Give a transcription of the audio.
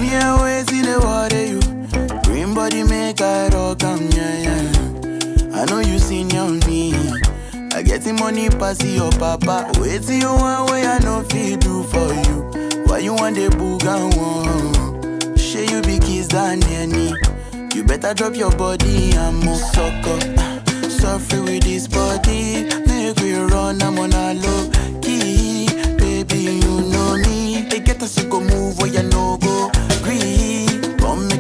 Come here, wait till the water you. Green body make I rock, yeah. I know you senior me. I get the money pass your papa. Wait till you want way I know feel do for you. Why you want the boogan one? Share you be kiss than any. You better drop your body and move sucker. Suffer with this body, make we